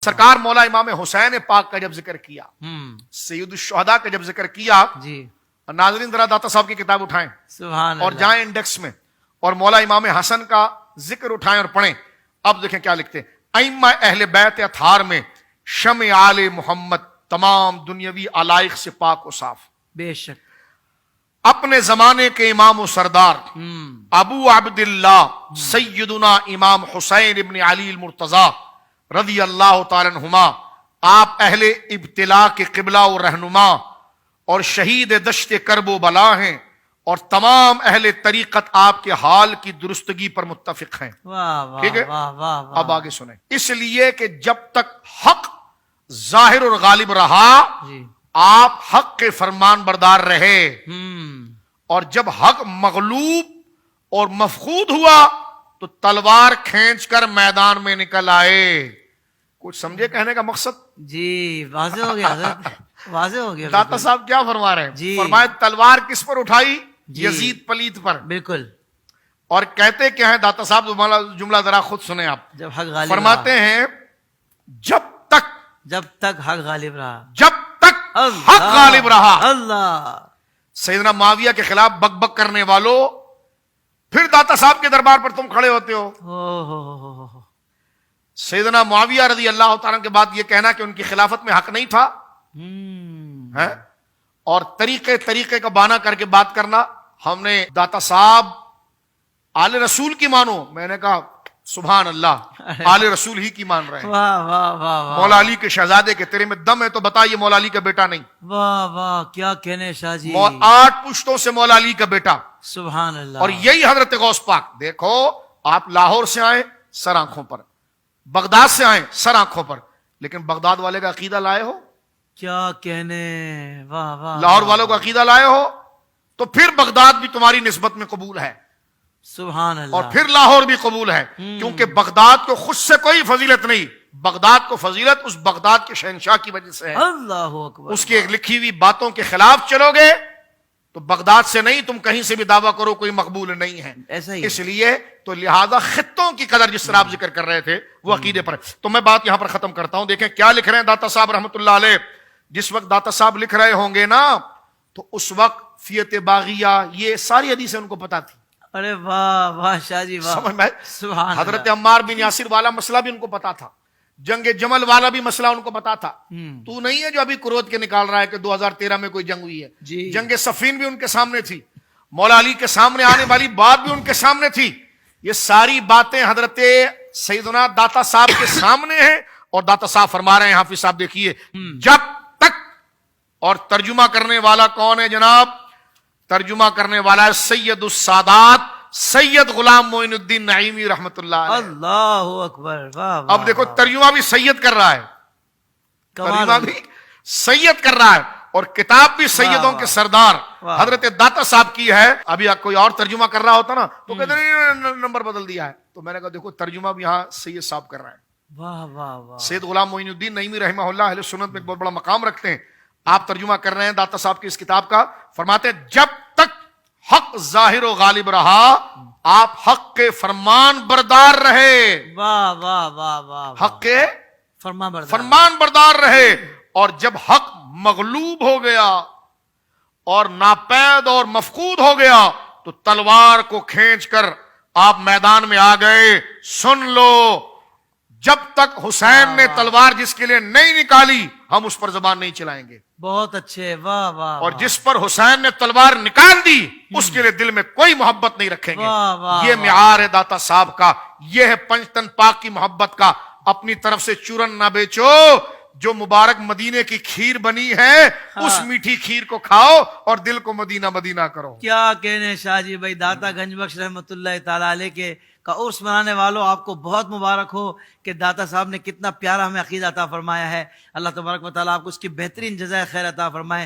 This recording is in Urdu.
سرکار مولا امام حسین پاک کا جب ذکر کیا، سید الشہداء کا جب ذکر کیا، جی ناظرین ذرا داتا صاحب کی کتاب اٹھائیں سبحان اور اللہ. جائیں انڈیکس میں اور مولا امام حسن کا ذکر اٹھائیں اور پڑھیں. اب دیکھیں کیا لکھتے ہیں. ائمہ اہل بیت اطہار میں شمع آل محمد تمام دنیاوی علائق سے پاک و صاف، بے شک. اپنے زمانے کے امام و سردار ابو عبداللہ سیدنا امام حسین ابن علی المرتضی رضی اللہ تعالی عنہما، آپ اہل ابتلاء کے قبلہ و رہنما اور شہید دشت کرب و بلا ہیں، اور تمام اہل طریقت آپ کے حال کی درستگی پر متفق ہیں. واہ واہ ٹھیک ہے؟ واہ واہ واہ. اب آگے سنیں. اس لیے کہ جب تک حق ظاہر اور غالب رہا، جی آپ حق کے فرمان بردار رہے، اور جب حق مغلوب اور مفقود ہوا تو تلوار کھینچ کر میدان میں نکل آئے. کچھ سمجھے کہنے کا مقصد؟ جی واضح ہو گیا حضرت، واضح ہو گیا. داتا بالکل. صاحب کیا فرما رہے ہیں؟ جی. فرمائے تلوار کس پر اٹھائی؟ جی. یزید پلیت پر. بالکل. اور کہتے کیا ہیں داتا صاحب؟ جملہ ذرا خود سنیں آپ. جب حق غالب فرماتے رہا. ہیں جب تک حق غالب رہا. جب تک اللہ حق غالب رہا. اللہ. سیدنا معاویہ کے خلاف بک بک کرنے والوں، پھر داتا صاحب کے دربار پر تم کھڑے ہوتے ہو. ہو. سیدنا معاویہ رضی اللہ تعالیٰ کے بعد یہ کہنا کہ ان کی خلافت میں حق نہیں تھا، ہے؟ اور طریقے کا بہانہ کر کے بات کرنا. ہم نے داتا صاحب آل رسول کی مانو، میں نے کہا سبحان اللہ، آل رسول ہی کی مان رہے ہیں. واہ واہ واہ واہ. مولا علی کے شہزادے کے تیرے میں دم ہے تو بتا یہ مولا علی کا بیٹا نہیں. واہ واہ کیا کہنے شاہ جی. 8 پشتوں سے مولا علی کا بیٹا، سبحان اللہ. اور یہی حضرت غوث پاک. دیکھو آپ لاہور سے آئے سر آنکھوں پر، بغداد سے آئے سر آنکھوں پر، لیکن بغداد والے کا عقیدہ لائے ہو؟ کیا کہنے. واہ واہ. لاہور والوں کا عقیدہ لائے ہو تو پھر بغداد بھی تمہاری نسبت میں قبول ہے، سبحان اللہ. اور پھر لاہور بھی قبول ہے، کیونکہ بغداد کو خود سے کوئی فضیلت نہیں، بغداد کو فضیلت اس بغداد کے شہنشاہ کی وجہ سے ہے. اللہ اکبر. اس کی لکھی ہوئی باتوں کے خلاف چلو گے تو بغداد سے نہیں، تم کہیں سے بھی دعویٰ کرو کوئی مقبول نہیں ہے. ایسا ہی. اس لیے تو لہذا خطوں کی قدر جس طرح آپ ذکر کر رہے تھے وہ عقیدے پر. تو میں بات یہاں پر ختم کرتا ہوں. دیکھیں کیا لکھ رہے ہیں داتا صاحب رحمۃ اللہ علیہ. جس وقت داتا صاحب لکھ رہے ہوں گے نا تو اس وقت فیت باغیہ یہ ساری حدیثیں ان کو پتا تھی. ارے واہ واہ شاہ جی واہ. سمجھ میں سبحان حضرت اللہ. عمار بن یاسر والا مسئلہ بھی ان کو پتا تھا، جنگ جمل والا بھی مسئلہ ان کو پتا تھا. تو نہیں ہے جو ابھی کرود کے نکال رہا ہے کہ 2013 میں کوئی جنگ ہوئی ہے. جی. جنگ صفین بھی ان کے سامنے تھی، مولا علی کے سامنے آنے والی بات بھی ان کے سامنے تھی. یہ ساری باتیں حضرت سیدنا داتا صاحب کے سامنے ہیں، اور داتا صاحب فرما رہے ہیں. حافظ صاحب دیکھیے، جب تک، اور ترجمہ کرنے والا کون ہے جناب؟ ترجمہ کرنے والا ہے سید السادات سید غلام معین الدین نعیمی رحمت اللہ علیہ. اللہ اکبر. واہ واہ. اب دیکھو ترجمہ بھی سید کر رہا ہے، ترجمہ بھی سید کر رہا ہے، اور کتاب بھی سیدوں کے سردار حضرت داتا صاحب کی ہے. ابھی کوئی اور ترجمہ کر رہا ہوتا نا تو کہتے نہیں نمبر بدل دیا ہے. تو میں نے کہا دیکھو ترجمہ بھی یہاں سید صاحب کر رہا ہے. واہ واہ واہ. سید غلام معین الدین نعیمی رحمہ اللہ اہل سنت میں ایک بہت بڑا مقام رکھتے ہیں. آپ ترجمہ کر رہے ہیں داتا صاحب کی اس کتاب کا. فرماتے ہیں جب تک حق ظاہر و غالب رہا آپ حق کے فرمان بردار رہے. واہ واہ واہ واہ. حق کے فرمان بردار رہے، اور جب حق مغلوب ہو گیا اور ناپید اور مفقود ہو گیا تو تلوار کو کھینچ کر آپ میدان میں آ گئے. سن لو، جب تک حسین نے تلوار جس کے لیے نہیں نکالی ہم اس پر زبان نہیں چلائیں گے، بہت اچھے. واہ واہ. اور جس پر حسین نے تلوار نکال دی اس کے لیے دل میں کوئی محبت نہیں رکھیں گے. واہ واہ. یہ معیار ہے داتا صاحب کا، یہ ہے پنجتن پاک کی محبت کا. اپنی طرف سے چورن نہ بیچو، جو مبارک مدینے کی کھیر بنی ہے اس میٹھی کھیر کو کھاؤ اور دل کو مدینہ مدینہ کرو. کیا کہنے شاہ جی بھائی. داتا گنج بخش رحمت اللہ تعالی علیہ کے کا عرس منانے والوں آپ کو بہت مبارک ہو کہ داتا صاحب نے کتنا پیارا ہمیں عقیدہ عطا فرمایا ہے. اللہ تبارک و تعالیٰ آپ کو اس کی بہترین جزائے خیر عطا فرمائے.